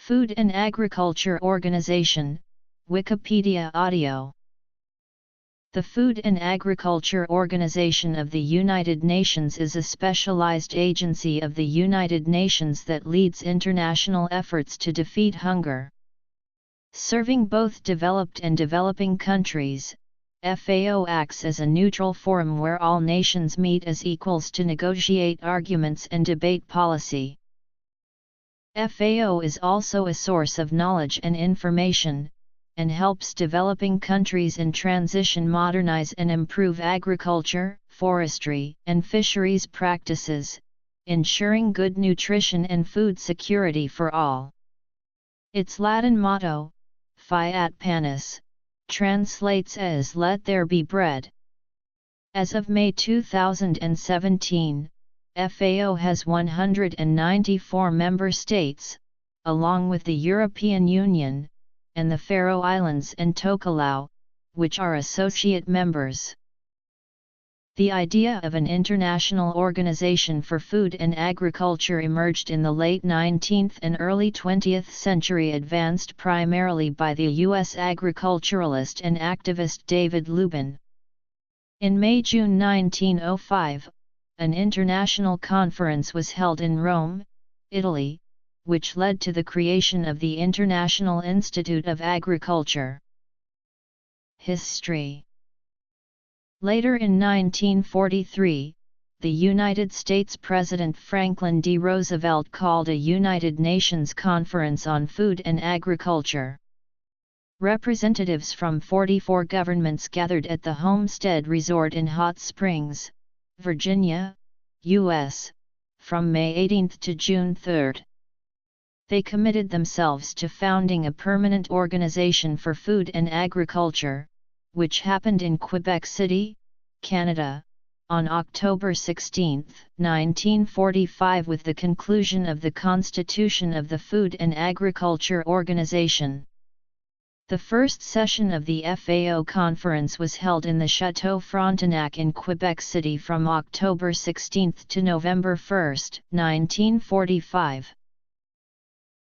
Food and Agriculture Organization, Wikipedia audio. The Food and Agriculture Organization of the United Nations is a specialized agency of the United Nations that leads international efforts to defeat hunger. Serving both developed and developing countries, FAO acts as a neutral forum where all nations meet as equals to negotiate arguments and debate policy. FAO is also a source of knowledge and information, and helps developing countries in transition modernize and improve agriculture, forestry, and fisheries practices, ensuring good nutrition and food security for all. Its Latin motto, Fiat Panis, translates as "Let there be bread." As of May 2017, FAO has 194 member states, along with the European Union, and the Faroe Islands and Tokelau, which are associate members. The idea of an international organization for food and agriculture emerged in the late 19th and early 20th century, advanced primarily by the U.S. agriculturalist and activist David Lubin. In May-June 1905, an international conference was held in Rome, Italy, which led to the creation of the International Institute of Agriculture. History. Later in 1943, the United States President Franklin D. Roosevelt called a United Nations Conference on Food and Agriculture. Representatives from 44 governments gathered at the Homestead Resort in Hot Springs, Virginia, U.S., from May 18 to June 3. They committed themselves to founding a permanent organization for food and agriculture, which happened in Quebec City, Canada, on October 16, 1945, with the conclusion of the constitution of the Food and Agriculture Organization. The first session of the FAO conference was held in the Château Frontenac in Quebec City from October 16 to November 1, 1945.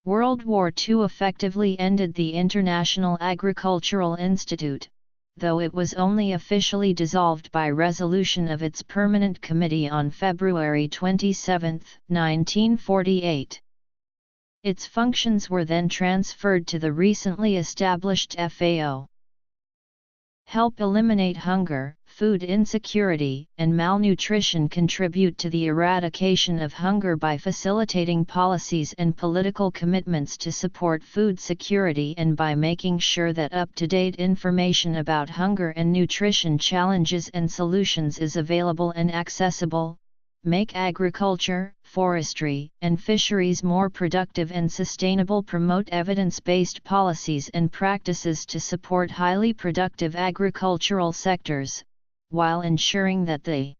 World War II effectively ended the International Agricultural Institute, though it was only officially dissolved by resolution of its Permanent Committee on February 27, 1948. Its functions were then transferred to the recently established FAO. Help eliminate hunger, food insecurity, and malnutrition, contribute to the eradication of hunger by facilitating policies and political commitments to support food security, and by making sure that up-to-date information about hunger and nutrition challenges and solutions is available and accessible, make agriculture, forestry, and fisheries more productive and sustainable, promote evidence-based policies and practices to support highly productive agricultural sectors, while ensuring that the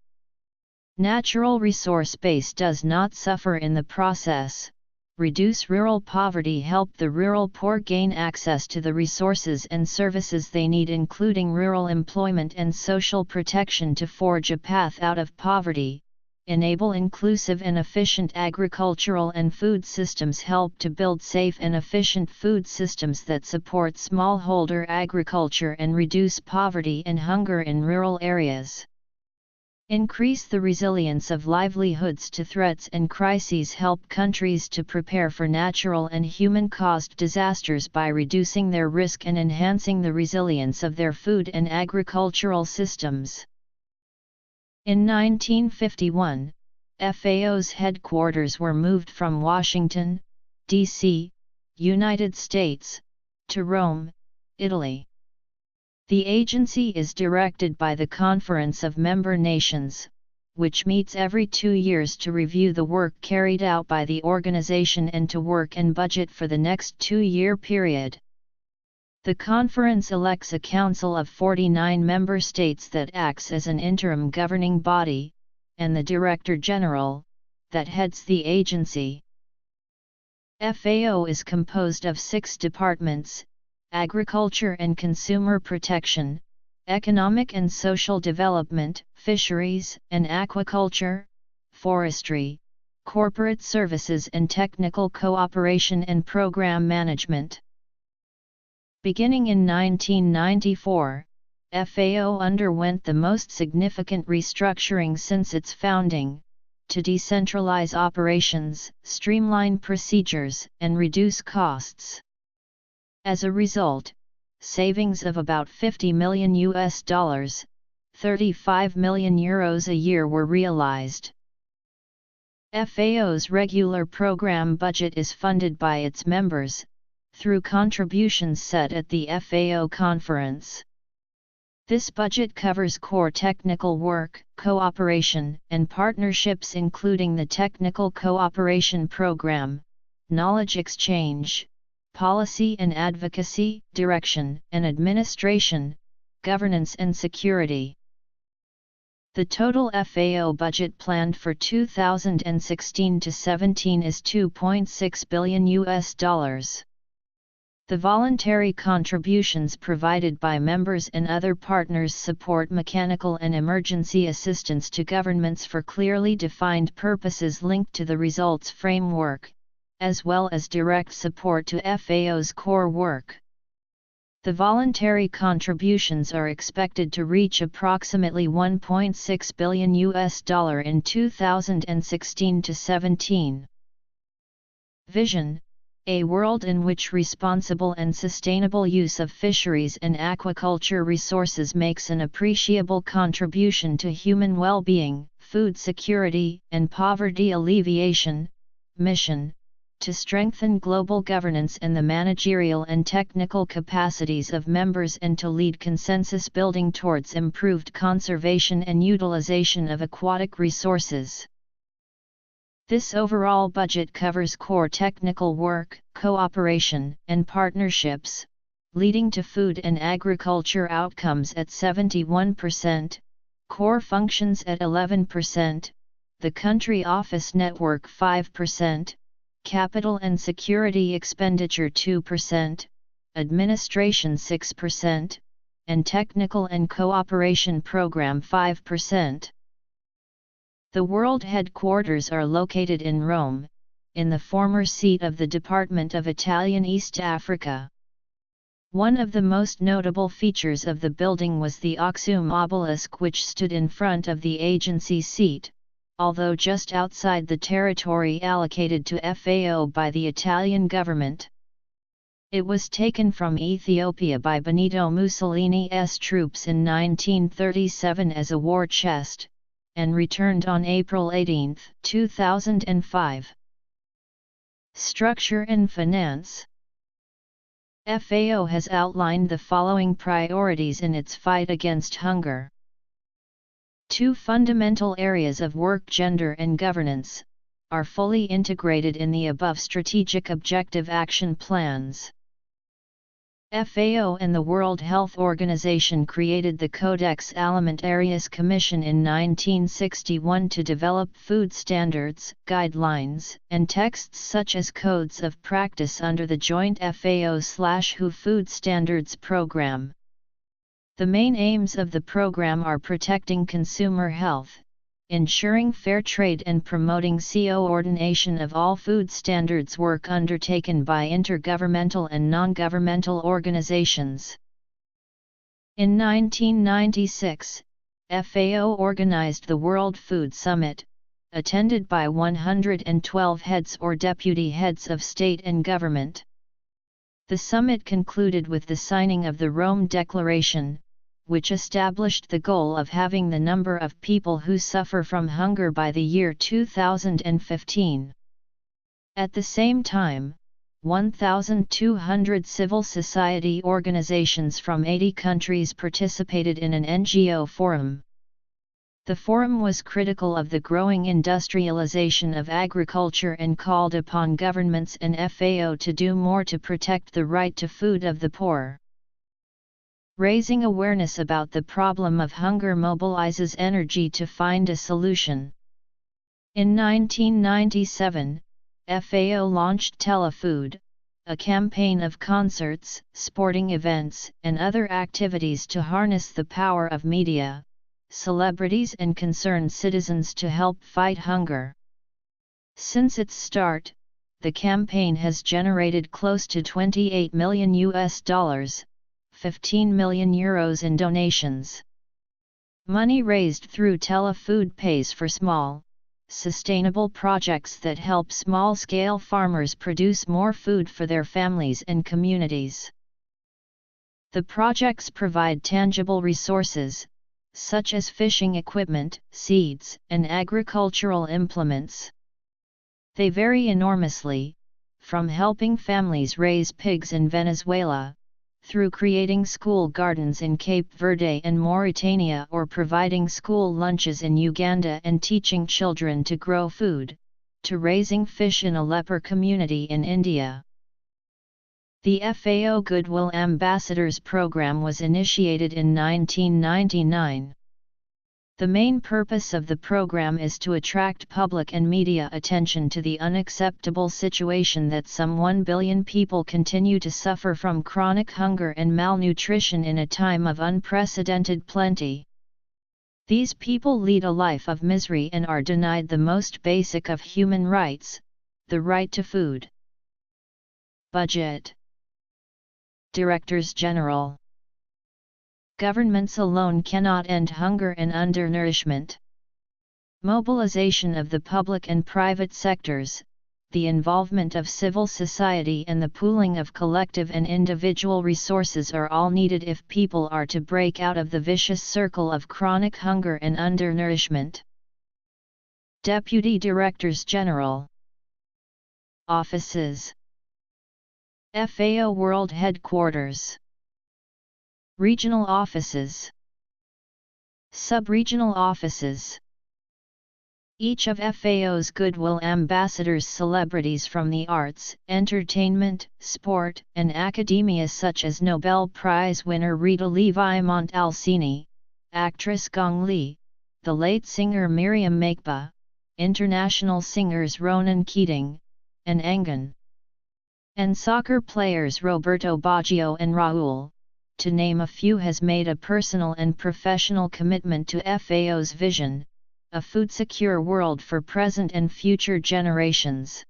natural resource base does not suffer in the process, reduce rural poverty, help the rural poor gain access to the resources and services they need, including rural employment and social protection, to forge a path out of poverty, enable inclusive and efficient agricultural and food systems, help to build safe and efficient food systems that support smallholder agriculture and reduce poverty and hunger in rural areas. Increase the resilience of livelihoods to threats and crises, help countries to prepare for natural and human-caused disasters by reducing their risk and enhancing the resilience of their food and agricultural systems. In 1951, FAO's headquarters were moved from Washington, D.C., United States, to Rome, Italy. The agency is directed by the Conference of Member Nations, which meets every 2 years to review the work carried out by the organization and to work and budget for the next 2-year period. The conference elects a council of 49 member states that acts as an interim governing body, and the Director General, that heads the agency. FAO is composed of 6 departments: Agriculture and Consumer Protection, Economic and Social Development, Fisheries and Aquaculture, Forestry, corporate services and technical cooperation and program management. Beginning in 1994, FAO underwent the most significant restructuring since its founding, to decentralize operations, streamline procedures, and reduce costs. As a result, savings of about $50 million US, 35 million euros a year were realized. FAO's regular program budget is funded by its members, through contributions set at the FAO conference. This budget covers core technical work, cooperation, and partnerships including the Technical Cooperation Program, knowledge exchange, policy and advocacy, direction and administration, governance and security. The total FAO budget planned for 2016 to 17 is $2.6 billion US. The voluntary contributions provided by members and other partners support mechanical and emergency assistance to governments for clearly defined purposes linked to the results framework, as well as direct support to FAO's core work. The voluntary contributions are expected to reach approximately $1.6 billion US in 2016 to 17. Vision: a world in which responsible and sustainable use of fisheries and aquaculture resources makes an appreciable contribution to human well-being, food security, and poverty alleviation. Mission: to strengthen global governance and the managerial and technical capacities of members and to lead consensus building towards improved conservation and utilization of aquatic resources. This overall budget covers core technical work, cooperation, and partnerships, leading to food and agriculture outcomes at 71%, core functions at 11%, the country office network 5%, capital and security expenditure 2%, administration 6%, and technical and cooperation program 5%. The world headquarters are located in Rome, in the former seat of the Department of Italian East Africa. One of the most notable features of the building was the Oxum obelisk, which stood in front of the agency seat, although just outside the territory allocated to FAO by the Italian government. It was taken from Ethiopia by Benito Mussolini's troops in 1937 as a war chest, and returned on April 18, 2005. Structure and finance. FAO has outlined the following priorities in its fight against hunger. Two fundamental areas of work, gender and governance, are fully integrated in the above strategic objective action plans. FAO and the World Health Organization created the Codex Alimentarius Commission in 1961 to develop food standards, guidelines, and texts such as codes of practice under the joint FAO/WHO Food Standards Program. The main aims of the program are protecting consumer health, ensuring fair trade and promoting coordination of all food standards work undertaken by intergovernmental and non-governmental organizations. In 1996, FAO organized the World Food Summit, attended by 112 heads or deputy heads of state and government. The summit concluded with the signing of the Rome Declaration, which established the goal of having the number of people who suffer from hunger by the year 2015. At the same time, 1,200 civil society organizations from 80 countries participated in an NGO forum. The forum was critical of the growing industrialization of agriculture and called upon governments and FAO to do more to protect the right to food of the poor. Raising awareness about the problem of hunger mobilizes energy to find a solution. In 1997, FAO launched Telefood, a campaign of concerts, sporting events, and other activities to harness the power of media, celebrities and concerned citizens to help fight hunger. Since its start, the campaign has generated close to $28 million, 15 million euros in donations. Money raised through Telefood pays for small, sustainable projects that help small-scale farmers produce more food for their families and communities. The projects provide tangible resources, such as fishing equipment, seeds, and agricultural implements. They vary enormously, from helping families raise pigs in Venezuela, through creating school gardens in Cape Verde and Mauritania, or providing school lunches in Uganda and teaching children to grow food, to raising fish in a leper community in India. The FAO Goodwill Ambassadors Program was initiated in 1999. The main purpose of the program is to attract public and media attention to the unacceptable situation that some 1 billion people continue to suffer from chronic hunger and malnutrition in a time of unprecedented plenty. These people lead a life of misery and are denied the most basic of human rights, the right to food. Budget. Directors General. Governments alone cannot end hunger and undernourishment. Mobilization of the public and private sectors, the involvement of civil society and the pooling of collective and individual resources are all needed if people are to break out of the vicious circle of chronic hunger and undernourishment. Deputy Directors General. Offices. FAO World Headquarters. Regional offices. Sub-regional offices. Each of FAO's Goodwill Ambassadors celebrities from the arts, entertainment, sport, and academia such as Nobel Prize winner Rita Levi-Montalcini, actress Gong Li, the late singer Miriam Makeba, international singers Ronan Keating, and Engan, and soccer players Roberto Baggio and Raul, to name a few, has made a personal and professional commitment to FAO's vision, a food-secure world for present and future generations.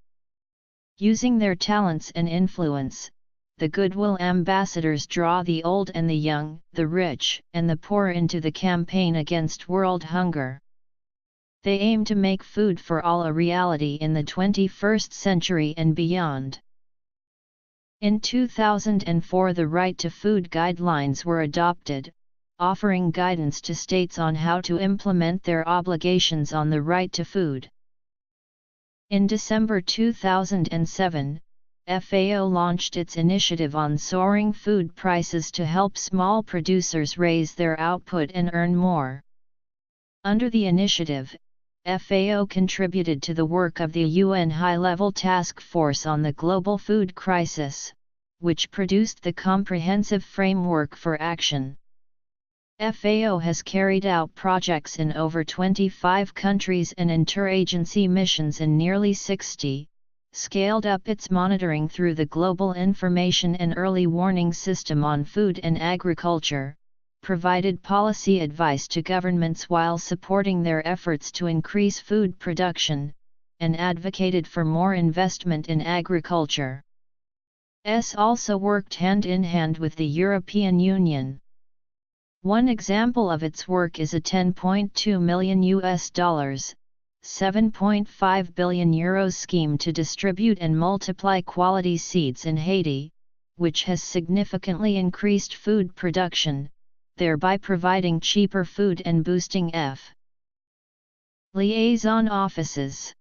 Using their talents and influence, the Goodwill Ambassadors draw the old and the young, the rich and the poor into the campaign against world hunger. They aim to make food for all a reality in the 21st century and beyond. In 2004, the Right to Food Guidelines were adopted, offering guidance to states on how to implement their obligations on the right to food. In December 2007, FAO launched its initiative on soaring food prices to help small producers raise their output and earn more. Under the initiative, FAO contributed to the work of the UN High-Level Task Force on the Global Food Crisis, which produced the comprehensive framework for action. FAO has carried out projects in over 25 countries and interagency missions in nearly 60, scaled up its monitoring through the Global Information and Early Warning System on Food and Agriculture, provided policy advice to governments while supporting their efforts to increase food production, and advocated for more investment in agriculture. S also worked hand-in-hand with the European Union. One example of its work is a $10.2 million €7.5 billion euros scheme to distribute and multiply quality seeds in Haiti, which has significantly increased food production, thereby providing cheaper food and boosting liaison offices.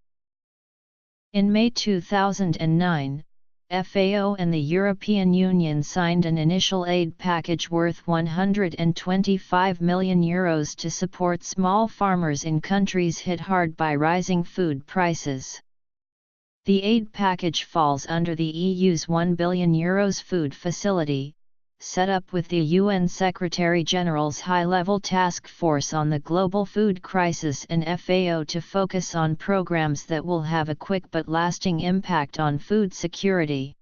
In May 2009, FAO and the European Union signed an initial aid package worth €125 million to support small farmers in countries hit hard by rising food prices. The aid package falls under the EU's €1 billion food facility, set up with the UN Secretary-General's High-Level Task Force on the Global Food Crisis and FAO to focus on programs that will have a quick but lasting impact on food security.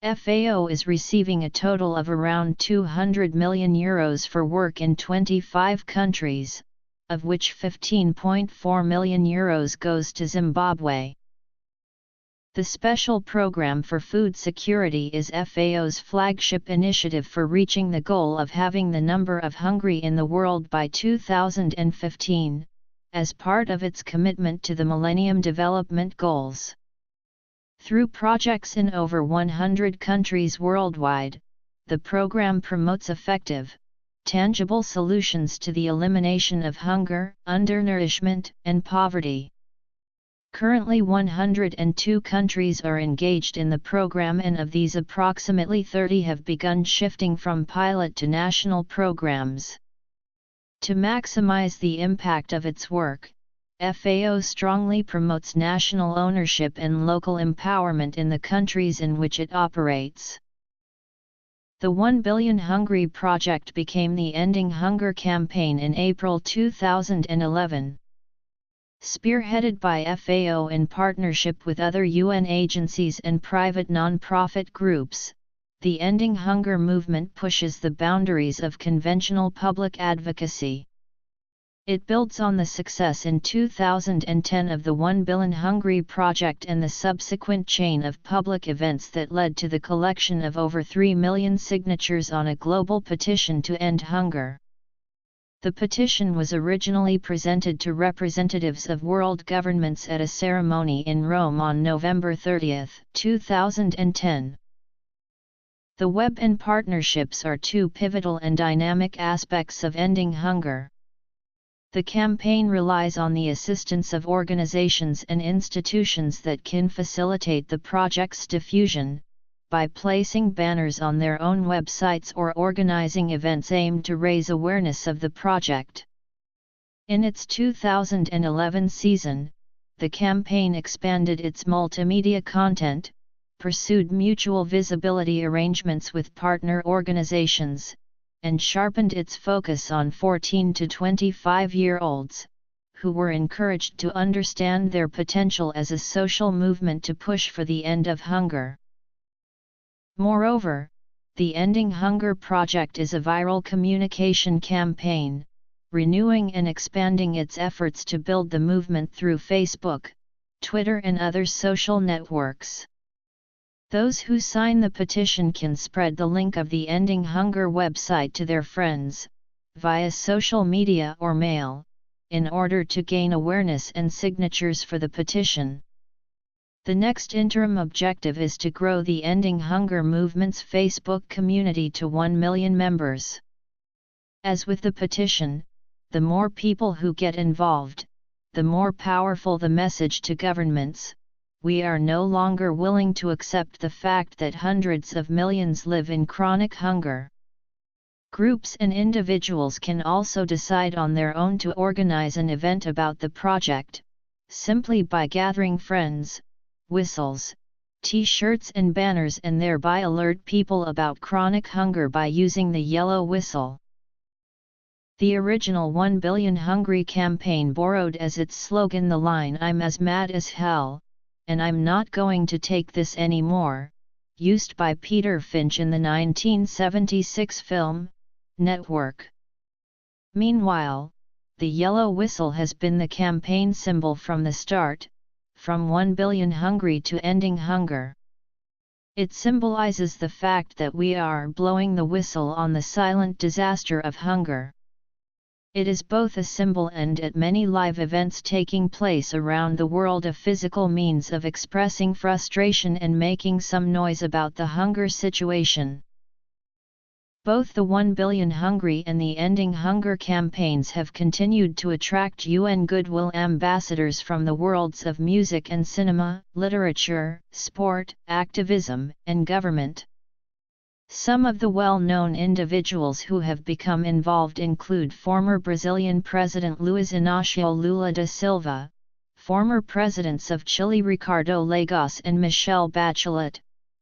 FAO is receiving a total of around €200 million for work in 25 countries, of which €15.4 million goes to Zimbabwe. The Special Program for Food Security is FAO's flagship initiative for reaching the goal of having the number of hungry in the world by 2015, as part of its commitment to the Millennium Development Goals. Through projects in over 100 countries worldwide, the program promotes effective, tangible solutions to the elimination of hunger, undernourishment, and poverty. Currently 102 countries are engaged in the program, and of these approximately 30 have begun shifting from pilot to national programs. To maximize the impact of its work, FAO strongly promotes national ownership and local empowerment in the countries in which it operates. The 1 Billion Hungry Project became the Ending Hunger campaign in April 2011. Spearheaded by FAO in partnership with other UN agencies and private non-profit groups, the Ending Hunger movement pushes the boundaries of conventional public advocacy. It builds on the success in 2010 of the 1 Billion Hungry Project and the subsequent chain of public events that led to the collection of over 3 million signatures on a global petition to end hunger. The petition was originally presented to representatives of world governments at a ceremony in Rome on November 30, 2010. The web and partnerships are two pivotal and dynamic aspects of ending hunger. The campaign relies on the assistance of organizations and institutions that can facilitate the project's diffusion, by placing banners on their own websites or organizing events aimed to raise awareness of the project. In its 2011 season, the campaign expanded its multimedia content, pursued mutual visibility arrangements with partner organizations, and sharpened its focus on 14 to 25-year-olds, who were encouraged to understand their potential as a social movement to push for the end of hunger. Moreover, the Ending Hunger Project is a viral communication campaign, renewing and expanding its efforts to build the movement through Facebook, Twitter and other social networks. Those who sign the petition can spread the link of the Ending Hunger website to their friends, via social media or mail, in order to gain awareness and signatures for the petition. The next interim objective is to grow the Ending Hunger movement's Facebook community to 1 million members. As with the petition, the more people who get involved, the more powerful the message to governments. We are no longer willing to accept the fact that hundreds of millions live in chronic hunger. Groups and individuals can also decide on their own to organize an event about the project, simply by gathering friends, whistles, T-shirts and banners, and thereby alert people about chronic hunger by using the yellow whistle. The original 1 Billion Hungry campaign borrowed as its slogan the line "I'm as mad as hell, and I'm not going to take this anymore," used by Peter Finch in the 1976 film, Network. Meanwhile, the yellow whistle has been the campaign symbol from the start, from 1 Billion Hungry to Ending Hunger. It symbolizes the fact that we are blowing the whistle on the silent disaster of hunger. It is both a symbol and, at many live events taking place around the world, a physical means of expressing frustration and making some noise about the hunger situation. Both the 1 Billion Hungry and the Ending Hunger campaigns have continued to attract UN Goodwill ambassadors from the worlds of music and cinema, literature, sport, activism, and government. Some of the well-known individuals who have become involved include former Brazilian President Luiz Inácio Lula da Silva, former presidents of Chile Ricardo Lagos and Michelle Bachelet,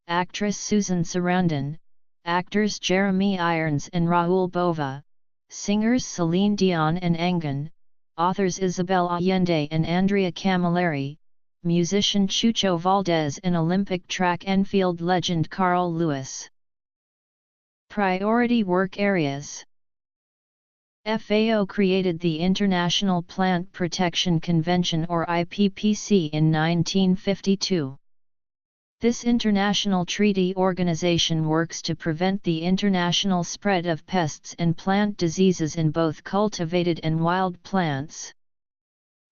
actress Susan Sarandon, actors Jeremy Irons and Raul Bova, singers Celine Dion and Engen, authors Isabel Allende and Andrea Camilleri, musician Chucho Valdez and Olympic track and field legend Carl Lewis. Priority work areas. FAO created the International Plant Protection Convention or IPPC in 1952. This international treaty organization works to prevent the international spread of pests and plant diseases in both cultivated and wild plants.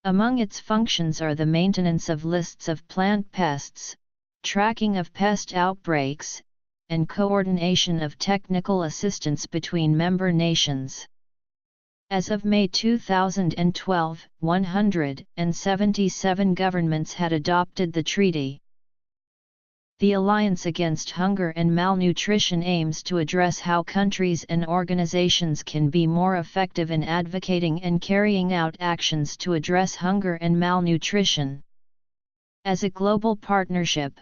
Among its functions are the maintenance of lists of plant pests, tracking of pest outbreaks, and coordination of technical assistance between member nations. As of May 2012, 177 governments had adopted the treaty. The Alliance Against Hunger and Malnutrition aims to address how countries and organizations can be more effective in advocating and carrying out actions to address hunger and malnutrition. As a global partnership,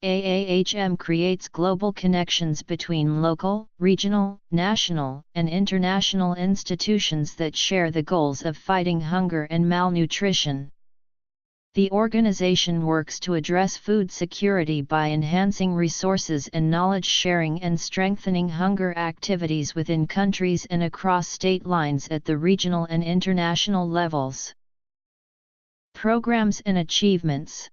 AAHM creates global connections between local, regional, national, and international institutions that share the goals of fighting hunger and malnutrition. The organization works to address food security by enhancing resources and knowledge sharing and strengthening hunger activities within countries and across state lines at the regional and international levels. Programs and achievements.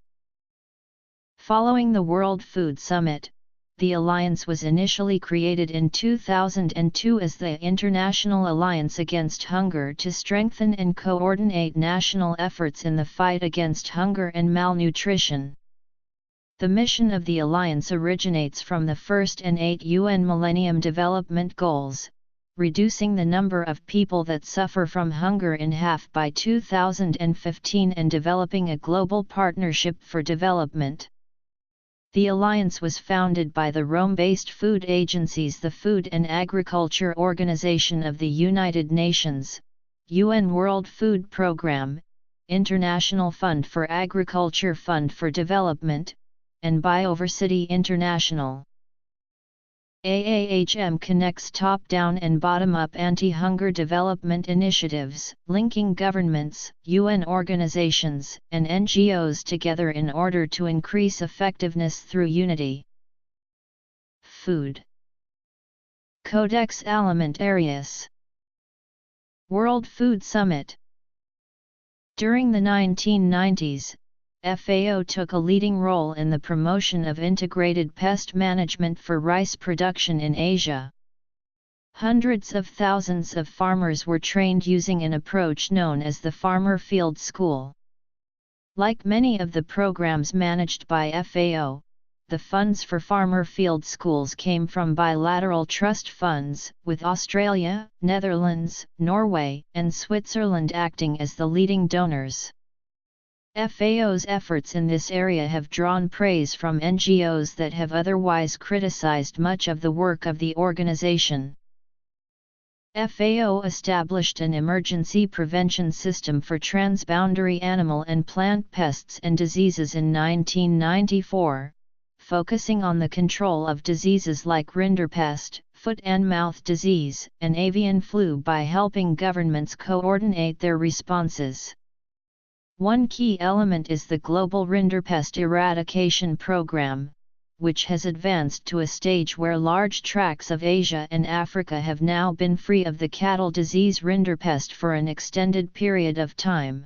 Following the World Food Summit, the Alliance was initially created in 2002 as the International Alliance Against Hunger to strengthen and coordinate national efforts in the fight against hunger and malnutrition. The mission of the Alliance originates from the first and 8 UN Millennium Development Goals, reducing the number of people that suffer from hunger in half by 2015 and developing a global partnership for development. The Alliance was founded by the Rome-based food agencies, the Food and Agriculture Organization of the United Nations, UN World Food Programme, International Fund for Agriculture, Fund for Development, and Bioversity International. AAHM connects top-down and bottom-up anti-hunger development initiatives, linking governments, UN organizations, and NGOs together in order to increase effectiveness through unity. Food. Codex Alimentarius. World Food Summit. During the 1990s, FAO took a leading role in the promotion of integrated pest management for rice production in Asia. Hundreds of thousands of farmers were trained using an approach known as the Farmer Field School. Like many of the programs managed by FAO, the funds for farmer field schools came from bilateral trust funds, with Australia, Netherlands, Norway, and Switzerland acting as the leading donors. FAO's efforts in this area have drawn praise from NGOs that have otherwise criticized much of the work of the organization. FAO established an emergency prevention system for transboundary animal and plant pests and diseases in 1994, focusing on the control of diseases like rinderpest, foot and mouth disease, and avian flu by helping governments coordinate their responses. One key element is the Global Rinderpest Eradication Program, which has advanced to a stage where large tracts of Asia and Africa have now been free of the cattle disease rinderpest for an extended period of time.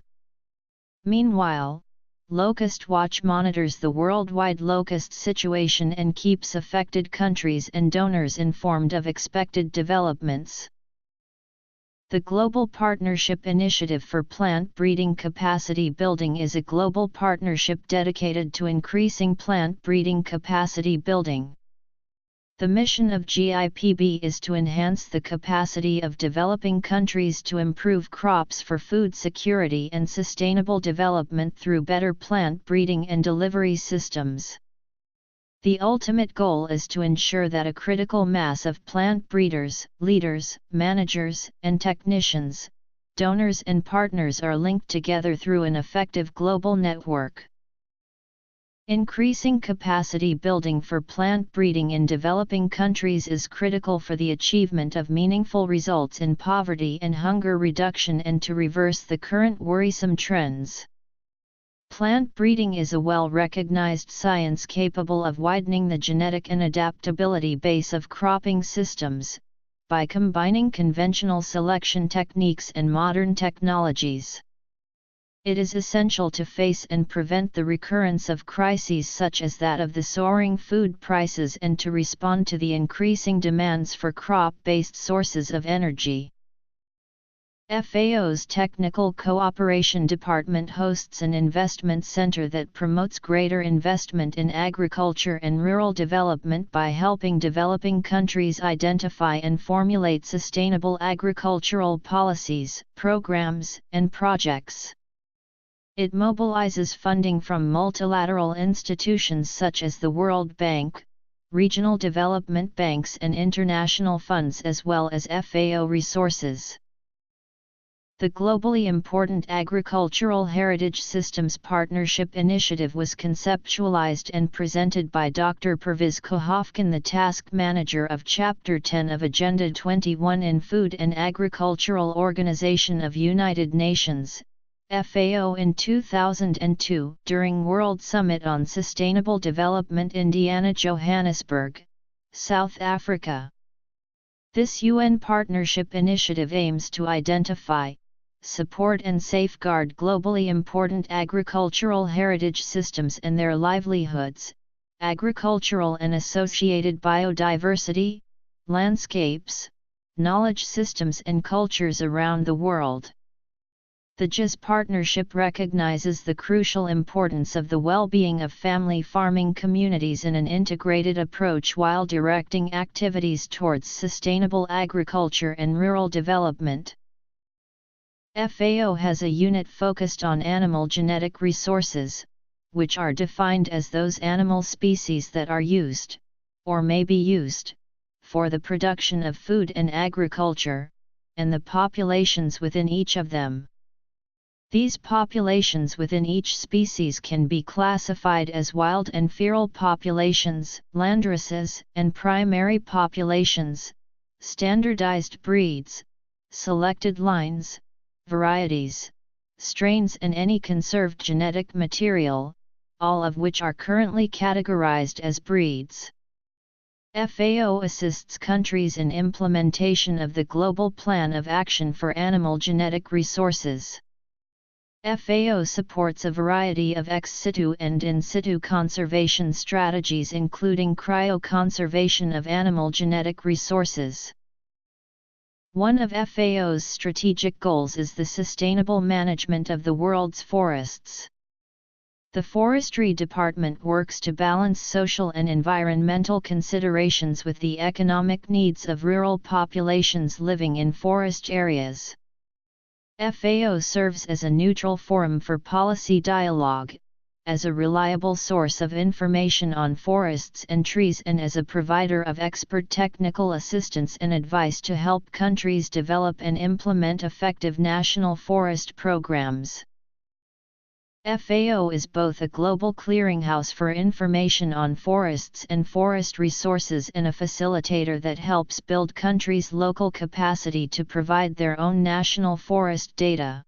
Meanwhile, Locust Watch monitors the worldwide locust situation and keeps affected countries and donors informed of expected developments. The Global Partnership Initiative for Plant Breeding Capacity Building is a global partnership dedicated to increasing plant breeding capacity building. The mission of GIPB is to enhance the capacity of developing countries to improve crops for food security and sustainable development through better plant breeding and delivery systems. The ultimate goal is to ensure that a critical mass of plant breeders, leaders, managers, and technicians, donors and partners are linked together through an effective global network. Increasing capacity building for plant breeding in developing countries is critical for the achievement of meaningful results in poverty and hunger reduction and to reverse the current worrisome trends. Plant breeding is a well-recognized science capable of widening the genetic and adaptability base of cropping systems, by combining conventional selection techniques and modern technologies. It is essential to face and prevent the recurrence of crises such as that of the soaring food prices and to respond to the increasing demands for crop-based sources of energy. FAO's Technical Cooperation Department hosts an investment center that promotes greater investment in agriculture and rural development by helping developing countries identify and formulate sustainable agricultural policies, programs, and projects. It mobilizes funding from multilateral institutions such as the World Bank, regional development banks and international funds as well as FAO resources. The globally important Agricultural Heritage Systems Partnership Initiative was conceptualized and presented by Dr. Pervez Kohovkin, the task manager of Chapter 10 of Agenda 21 in Food and Agricultural Organization of United Nations, FAO in 2002 during World Summit on Sustainable Development Indiana, Johannesburg, South Africa. This UN partnership initiative aims to identify, support and safeguard globally important agricultural heritage systems and their livelihoods, agricultural and associated biodiversity, landscapes, knowledge systems and cultures around the world. The GIS partnership recognizes the crucial importance of the well-being of family farming communities in an integrated approach while directing activities towards sustainable agriculture and rural development. FAO has a unit focused on animal genetic resources, which are defined as those animal species that are used, or may be used, for the production of food and agriculture, and the populations within each of them. These populations within each species can be classified as wild and feral populations, landraces, and primary populations, standardized breeds, selected lines, varieties, strains and any conserved genetic material, all of which are currently categorized as breeds. FAO assists countries in implementation of the Global Plan of Action for Animal Genetic Resources. FAO supports a variety of ex situ and in situ conservation strategies including cryoconservation of animal genetic resources. One of FAO's strategic goals is the sustainable management of the world's forests. The Forestry Department works to balance social and environmental considerations with the economic needs of rural populations living in forest areas. FAO serves as a neutral forum for policy dialogue, as a reliable source of information on forests and trees and as a provider of expert technical assistance and advice to help countries develop and implement effective national forest programs. FAO is both a global clearinghouse for information on forests and forest resources and a facilitator that helps build countries' local capacity to provide their own national forest data.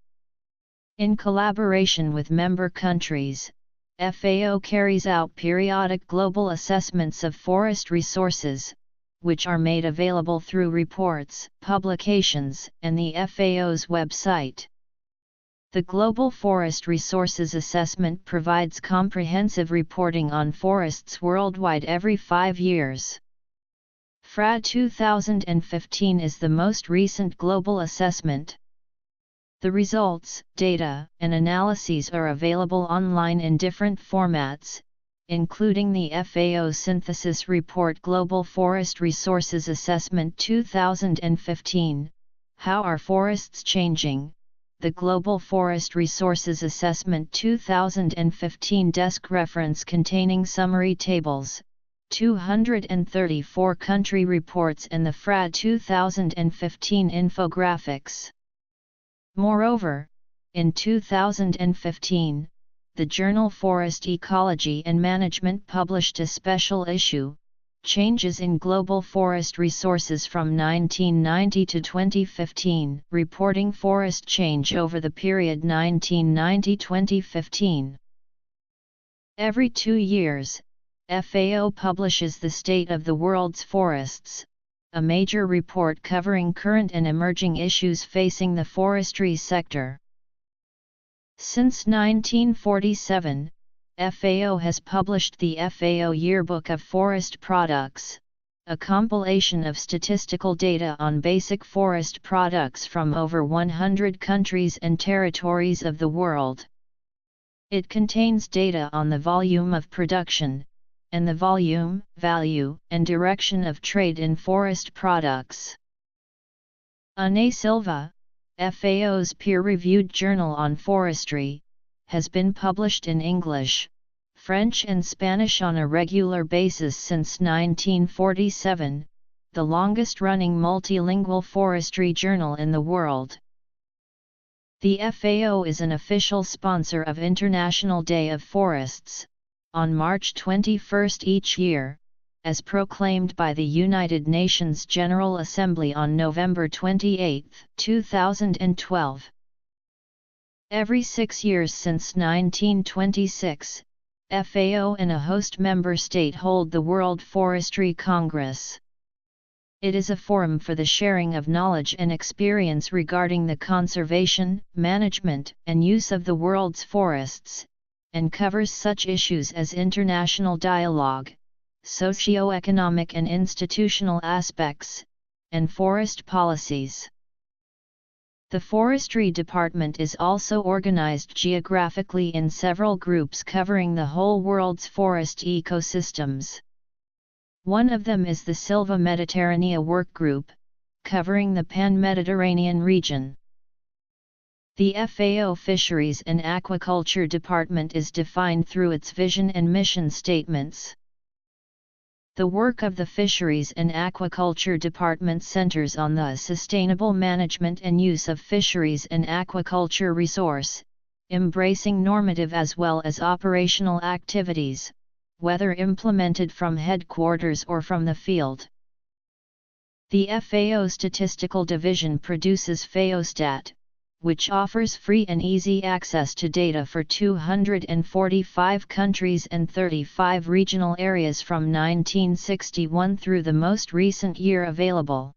In collaboration with member countries, FAO carries out periodic global assessments of forest resources, which are made available through reports, publications, and the FAO's website. The Global Forest Resources Assessment provides comprehensive reporting on forests worldwide every 5 years. FRA 2015 is the most recent global assessment. The results, data, and analyses are available online in different formats, including the FAO Synthesis Report Global Forest Resources Assessment 2015, How Are Forests Changing? The Global Forest Resources Assessment 2015 desk reference containing summary tables, 234 country reports and the FRA 2015 infographics. Moreover, in 2015, the journal Forest Ecology and Management published a special issue, Changes in Global Forest Resources from 1990 to 2015, reporting forest change over the period 1990-2015. Every 2 years, FAO publishes the State of the World's Forests, a major report covering current and emerging issues facing the forestry sector. Since 1947, FAO has published the FAO Yearbook of Forest Products, a compilation of statistical data on basic forest products from over 100 countries and territories of the world. It contains data on the volume of production, and the volume, value, and direction of trade in forest products. Ana Silva, FAO's peer-reviewed journal on forestry, has been published in English, French and Spanish on a regular basis since 1947, the longest-running multilingual forestry journal in the world. The FAO is an official sponsor of International Day of Forests, on March 21 each year, as proclaimed by the United Nations General Assembly on November 28, 2012. Every 6 years since 1926, FAO and a host member state hold the World Forestry Congress. It is a forum for the sharing of knowledge and experience regarding the conservation, management, and use of the world's forests, and covers such issues as international dialogue, socio-economic and institutional aspects, and forest policies. The Forestry Department is also organized geographically in several groups covering the whole world's forest ecosystems. One of them is the Silva Mediterranea Work Group, covering the Pan-Mediterranean region. The FAO Fisheries and Aquaculture Department is defined through its vision and mission statements. The work of the Fisheries and Aquaculture Department centers on the sustainable management and use of fisheries and aquaculture resource, embracing normative as well as operational activities, whether implemented from headquarters or from the field. The FAO Statistical Division produces FAOstat, which offers free and easy access to data for 245 countries and 35 regional areas from 1961 through the most recent year available.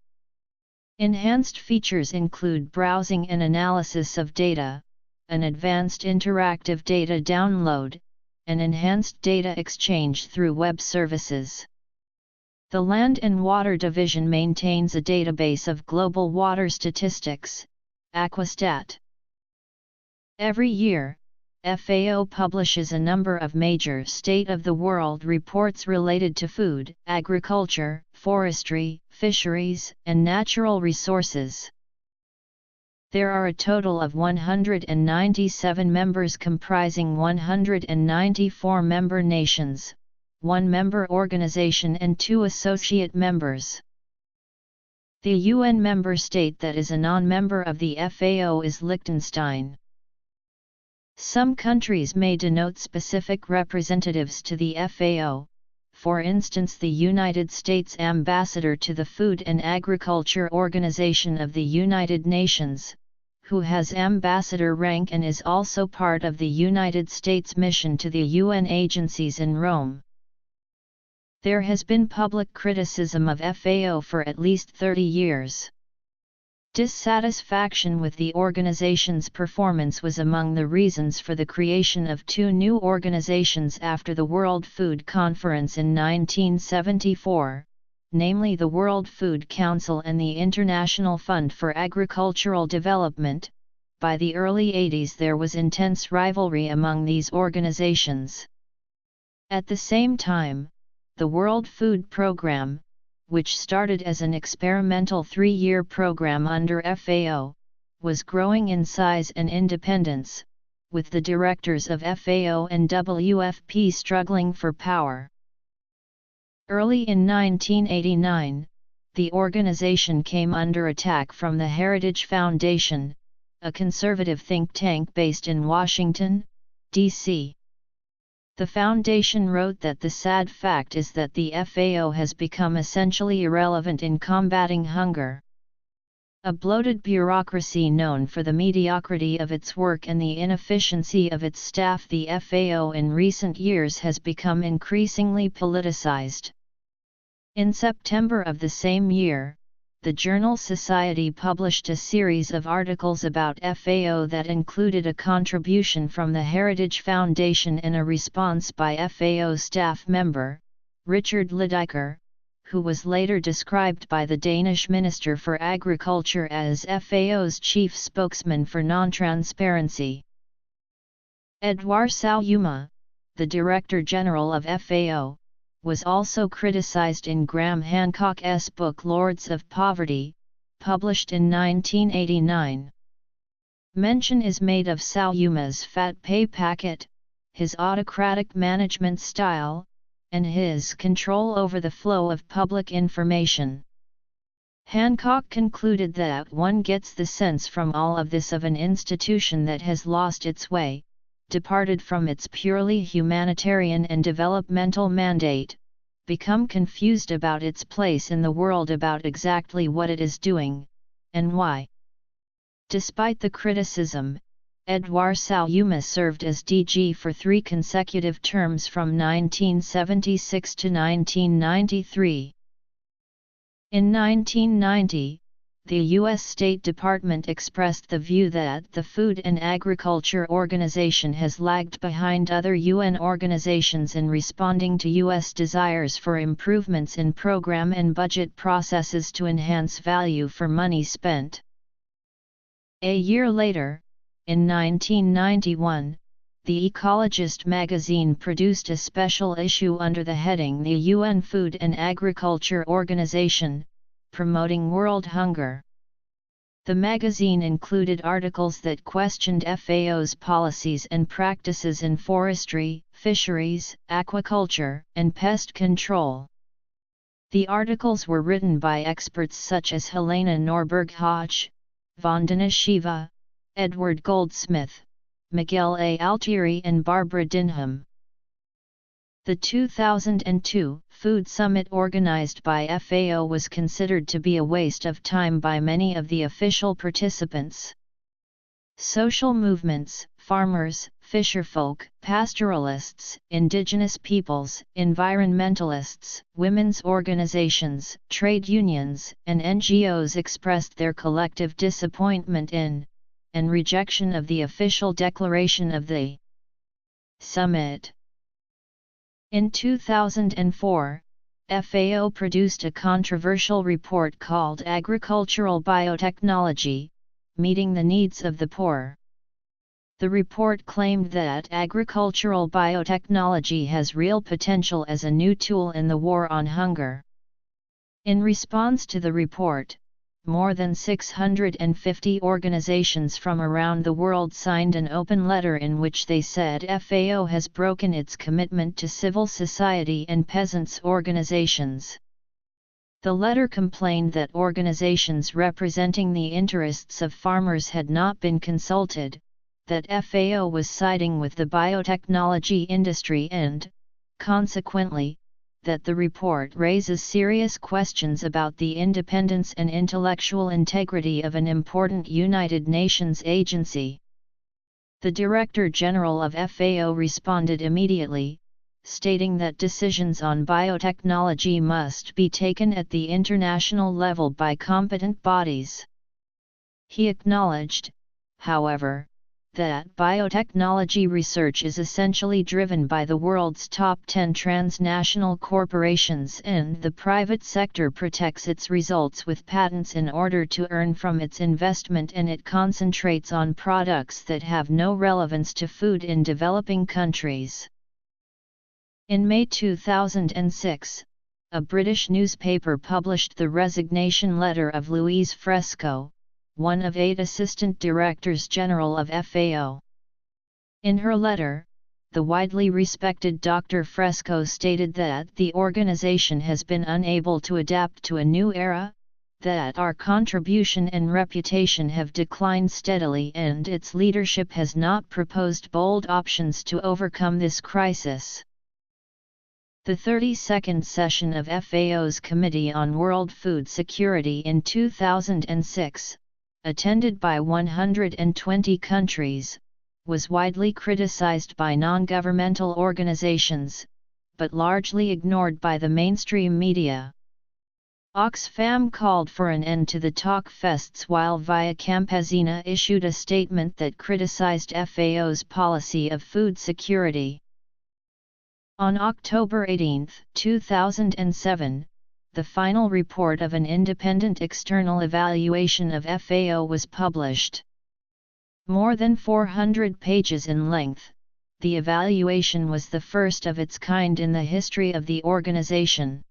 Enhanced features include browsing and analysis of data, an advanced interactive data download, and enhanced data exchange through web services. The Land and Water Division maintains a database of global water statistics, Aquastat. Every year, FAO publishes a number of major state-of-the-world reports related to food, agriculture, forestry, fisheries, and natural resources. There are a total of 197 members comprising 194 member nations, 1 member organization and 2 associate members. The UN member state that is a non-member of the FAO is Liechtenstein. Some countries may denote specific representatives to the FAO, for instance the United States Ambassador to the Food and Agriculture Organization of the United Nations, who has ambassador rank and is also part of the United States mission to the UN agencies in Rome. There has been public criticism of FAO for at least 30 years. Dissatisfaction with the organization's performance was among the reasons for the creation of 2 new organizations after the World Food Conference in 1974, namely the World Food Council and the International Fund for Agricultural Development. By the early 80s there was intense rivalry among these organizations. At the same time, the World Food Programme, which started as an experimental 3-year program under FAO, was growing in size and independence, with the directors of FAO and WFP struggling for power. Early in 1989, the organization came under attack from the Heritage Foundation, a conservative think tank based in Washington, D.C. The foundation wrote that the sad fact is that the FAO has become essentially irrelevant in combating hunger. A bloated bureaucracy known for the mediocrity of its work and the inefficiency of its staff, the FAO in recent years has become increasingly politicized. In September of the same year, the journal Society published a series of articles about FAO that included a contribution from the Heritage Foundation and a response by FAO staff member, Richard Lydekker, who was later described by the Danish Minister for Agriculture as FAO's chief spokesman for non-transparency. Edouard Saluma, the Director General of FAO, was also criticized in Graham Hancock's book Lords of Poverty, published in 1989. Mention is made of Saluma's fat pay packet, his autocratic management style, and his control over the flow of public information. Hancock concluded that one gets the sense from all of this of an institution that has lost its way, departed from its purely humanitarian and developmental mandate, become confused about its place in the world, about exactly what it is doing, and why. Despite the criticism, Edouard Saluma served as DG for 3 consecutive terms from 1976 to 1993. In 1990, the U.S. State Department expressed the view that the Food and Agriculture Organization has lagged behind other UN organizations in responding to U.S. desires for improvements in program and budget processes to enhance value for money spent. A year later, in 1991, The Ecologist magazine produced a special issue under the heading The UN Food and Agriculture Organization, Promoting World Hunger. The magazine included articles that questioned FAO's policies and practices in forestry, fisheries, aquaculture, and pest control. The articles were written by experts such as Helena Norberg-Hodge, Vandana Shiva, Edward Goldsmith, Miguel A. Altieri and Barbara Dinham. The 2002 Food Summit organized by FAO was considered to be a waste of time by many of the official participants. Social movements, farmers, fisherfolk, pastoralists, indigenous peoples, environmentalists, women's organizations, trade unions, and NGOs expressed their collective disappointment in, and rejection of the official declaration of the summit. In 2004, FAO produced a controversial report called Agricultural Biotechnology, Meeting the Needs of the Poor. The report claimed that agricultural biotechnology has real potential as a new tool in the war on hunger. In response to the report, more than 650 organizations from around the world signed an open letter in which they said FAO has broken its commitment to civil society and peasants' organizations. The letter complained that organizations representing the interests of farmers had not been consulted, that FAO was siding with the biotechnology industry and, consequently, that the report raises serious questions about the independence and intellectual integrity of an important United Nations agency. The Director General of FAO responded immediately, stating that decisions on biotechnology must be taken at the international level by competent bodies. He acknowledged, however, that biotechnology research is essentially driven by the world's top 10 transnational corporations and the private sector protects its results with patents in order to earn from its investment, and it concentrates on products that have no relevance to food in developing countries. In May 2006, a British newspaper published the resignation letter of Louise Fresco, one of 8 Assistant Directors General of FAO. In her letter, the widely respected Dr. Fresco stated that the organization has been unable to adapt to a new era, that our contribution and reputation have declined steadily and its leadership has not proposed bold options to overcome this crisis. The 32nd session of FAO's Committee on World Food Security in 2006, attended by 120 countries, was widely criticized by non-governmental organizations, but largely ignored by the mainstream media. Oxfam called for an end to the talk fests while Via Campesina issued a statement that criticized FAO's policy of food security. On October 18, 2007, the final report of an independent external evaluation of FAO was published. More than 400 pages in length, the evaluation was the first of its kind in the history of the organization.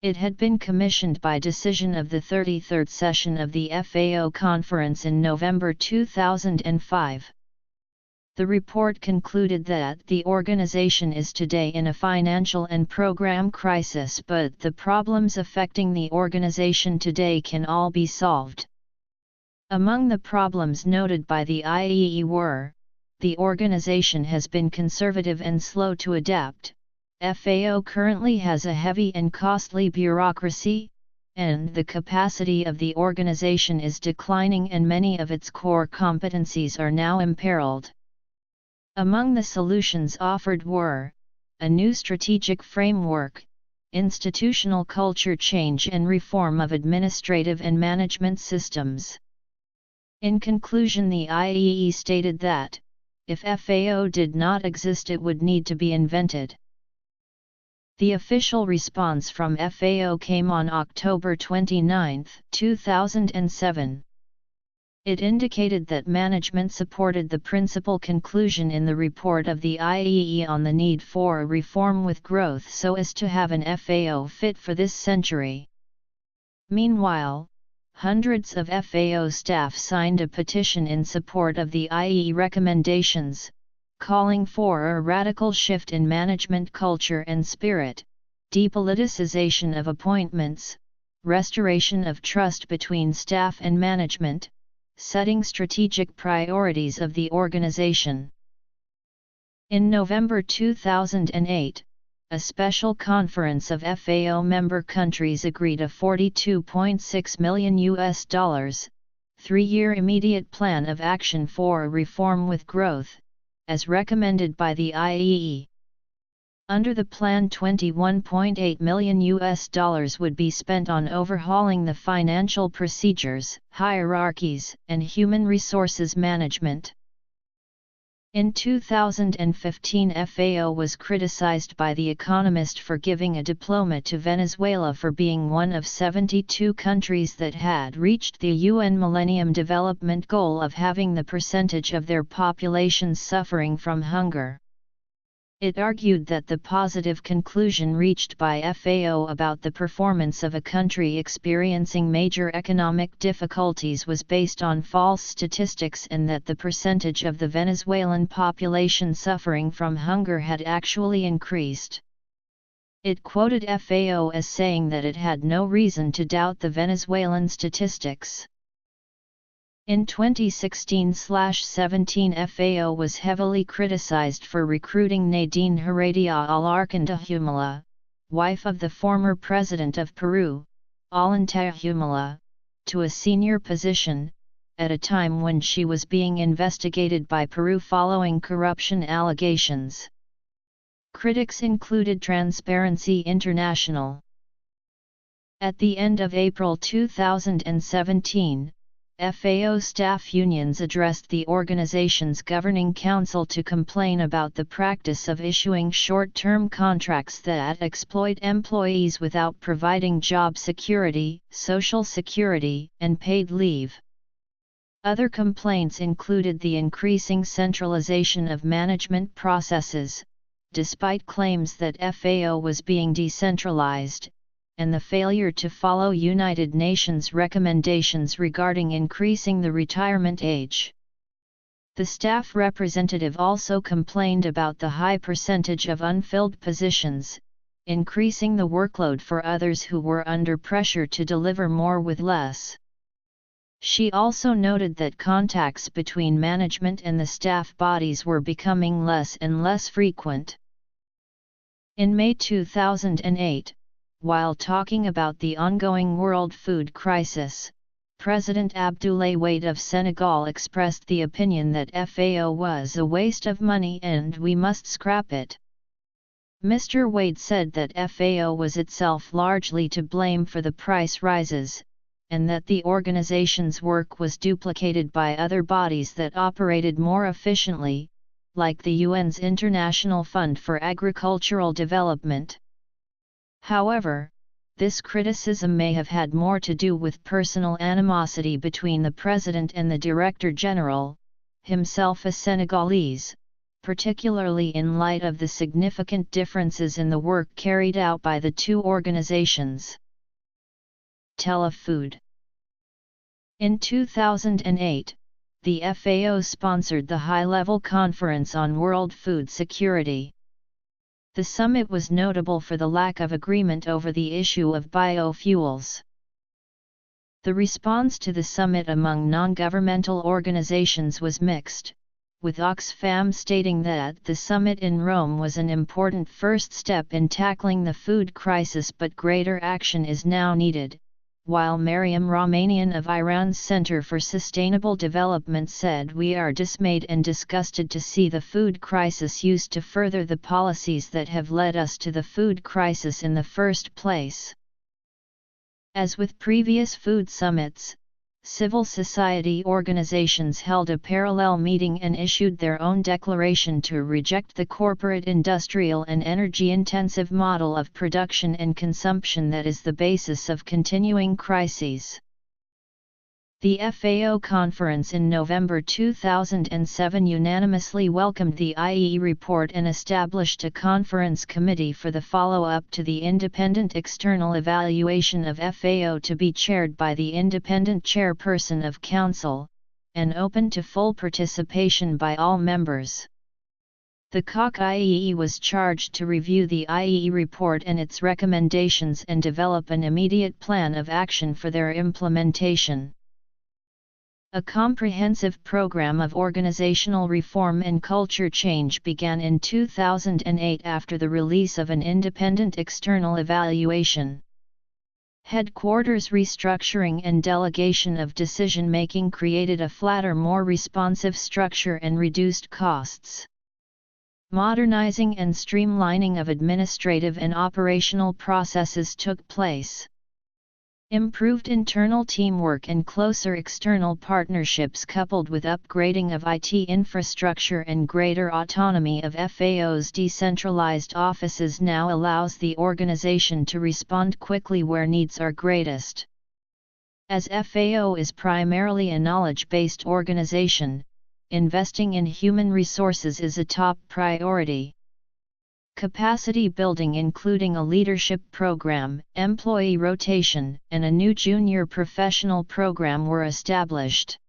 It had been commissioned by decision of the 33rd session of the FAO conference in November 2005. The report concluded that the organization is today in a financial and program crisis, but the problems affecting the organization today can all be solved. Among the problems noted by the IEE were: the organization has been conservative and slow to adapt, FAO currently has a heavy and costly bureaucracy, and the capacity of the organization is declining and many of its core competencies are now imperiled. Among the solutions offered were: a new strategic framework, institutional culture change and reform of administrative and management systems. In conclusion, the IEE stated that, if FAO did not exist, it would need to be invented. The official response from FAO came on October 29, 2007. It indicated that management supported the principal conclusion in the report of the IEE on the need for a reform with growth so as to have an FAO fit for this century. Meanwhile, hundreds of FAO staff signed a petition in support of the IEE recommendations, calling for a radical shift in management culture and spirit, depoliticization of appointments, restoration of trust between staff and management, setting strategic priorities of the organization. In November 2008, a special conference of FAO member countries agreed a $42.6 million, three-year immediate plan of action for reform with growth, as recommended by the IEE. Under the plan, $21.8 million would be spent on overhauling the financial procedures, hierarchies, and human resources management. In 2015, FAO was criticized by The Economist for giving a diploma to Venezuela for being one of 72 countries that had reached the UN Millennium Development Goal of having the percentage of their populations suffering from hunger. It argued that the positive conclusion reached by FAO about the performance of a country experiencing major economic difficulties was based on false statistics and that the percentage of the Venezuelan population suffering from hunger had actually increased. It quoted FAO as saying that it had no reason to doubt the Venezuelan statistics. In 2016-17, FAO was heavily criticized for recruiting Nadine Heredia Alarcón Humala, wife of the former president of Peru, Ollanta Humala, to a senior position, at a time when she was being investigated by Peru following corruption allegations. Critics included Transparency International. At the end of April 2017, FAO staff unions addressed the organization's governing council to complain about the practice of issuing short-term contracts that exploit employees without providing job security, social security, and paid leave. Other complaints included the increasing centralization of management processes, despite claims that FAO was being decentralized, and the failure to follow United Nations recommendations regarding increasing the retirement age. The staff representative also complained about the high percentage of unfilled positions, increasing the workload for others who were under pressure to deliver more with less. She also noted that contacts between management and the staff bodies were becoming less and less frequent. In May 2008, while talking about the ongoing world food crisis, President Abdoulaye Wade of Senegal expressed the opinion that FAO was a waste of money and we must scrap it. Mr. Wade said that FAO was itself largely to blame for the price rises, and that the organization's work was duplicated by other bodies that operated more efficiently, like the UN's International Fund for Agricultural Development. However, this criticism may have had more to do with personal animosity between the President and the Director General, himself a Senegalese, particularly in light of the significant differences in the work carried out by the two organizations. Telefood. In 2008, the FAO sponsored the high-level Conference on World Food Security. The summit was notable for the lack of agreement over the issue of biofuels. The response to the summit among non-governmental organizations was mixed, with Oxfam stating that the summit in Rome was an important first step in tackling the food crisis but greater action is now needed, while Mariam Rahmanian of Iran's Center for Sustainable Development said, "We are dismayed and disgusted to see the food crisis used to further the policies that have led us to the food crisis in the first place." As with previous food summits, civil society organizations held a parallel meeting and issued their own declaration to reject the corporate industrial and energy-intensive model of production and consumption that is the basis of continuing crises. The FAO conference in November 2007 unanimously welcomed the IEE report and established a conference committee for the follow-up to the independent external evaluation of FAO to be chaired by the independent chairperson of Council, and open to full participation by all members. The COC-IEE was charged to review the IEE report and its recommendations and develop an immediate plan of action for their implementation. A comprehensive program of organizational reform and culture change began in 2008 after the release of an independent external evaluation. Headquarters restructuring and delegation of decision-making created a flatter, more responsive structure and reduced costs. Modernizing and streamlining of administrative and operational processes took place. Improved internal teamwork and closer external partnerships coupled with upgrading of IT infrastructure and greater autonomy of FAO's decentralized offices now allows the organization to respond quickly where needs are greatest. As FAO is primarily a knowledge-based organization, investing in human resources is a top priority. Capacity building including a leadership program, employee rotation, and a new junior professional program were established.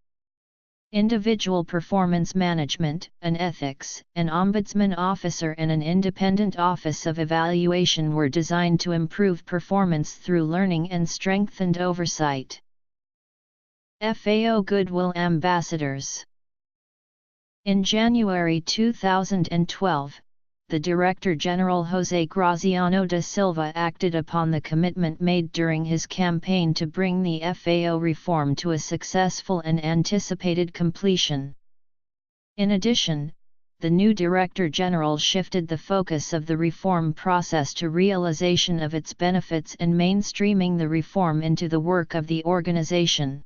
Individual performance management, an ethics, an ombudsman officer and an independent office of evaluation were designed to improve performance through learning and strengthened oversight. FAO Goodwill Ambassadors. In January 2012, the Director General José Graziano da Silva acted upon the commitment made during his campaign to bring the FAO reform to a successful and anticipated completion. In addition, the new Director General shifted the focus of the reform process to realization of its benefits and mainstreaming the reform into the work of the organization.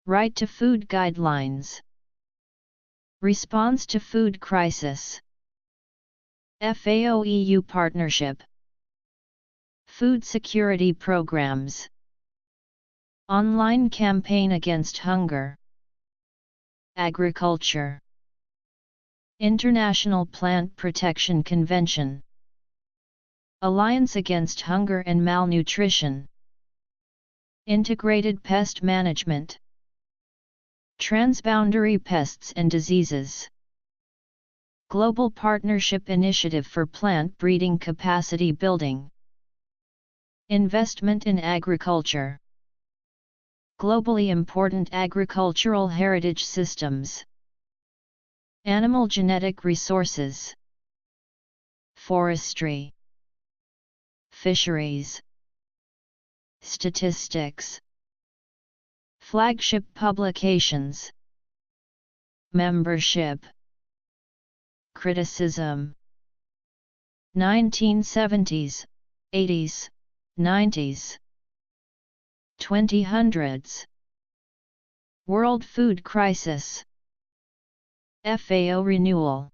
Right to Food Guidelines. Response to Food Crisis. FAO-EU Partnership. Food Security Programs. Online Campaign Against Hunger. Agriculture. International Plant Protection Convention. Alliance Against Hunger and Malnutrition. Integrated Pest Management. Transboundary Pests and Diseases. Global Partnership Initiative for Plant Breeding Capacity Building. Investment in Agriculture. Globally Important Agricultural Heritage Systems. Animal Genetic Resources. Forestry. Fisheries. Statistics. Flagship Publications. Membership. Criticism. 1970s, 80s, 90s. 2000s. World Food Crisis. FAO renewal.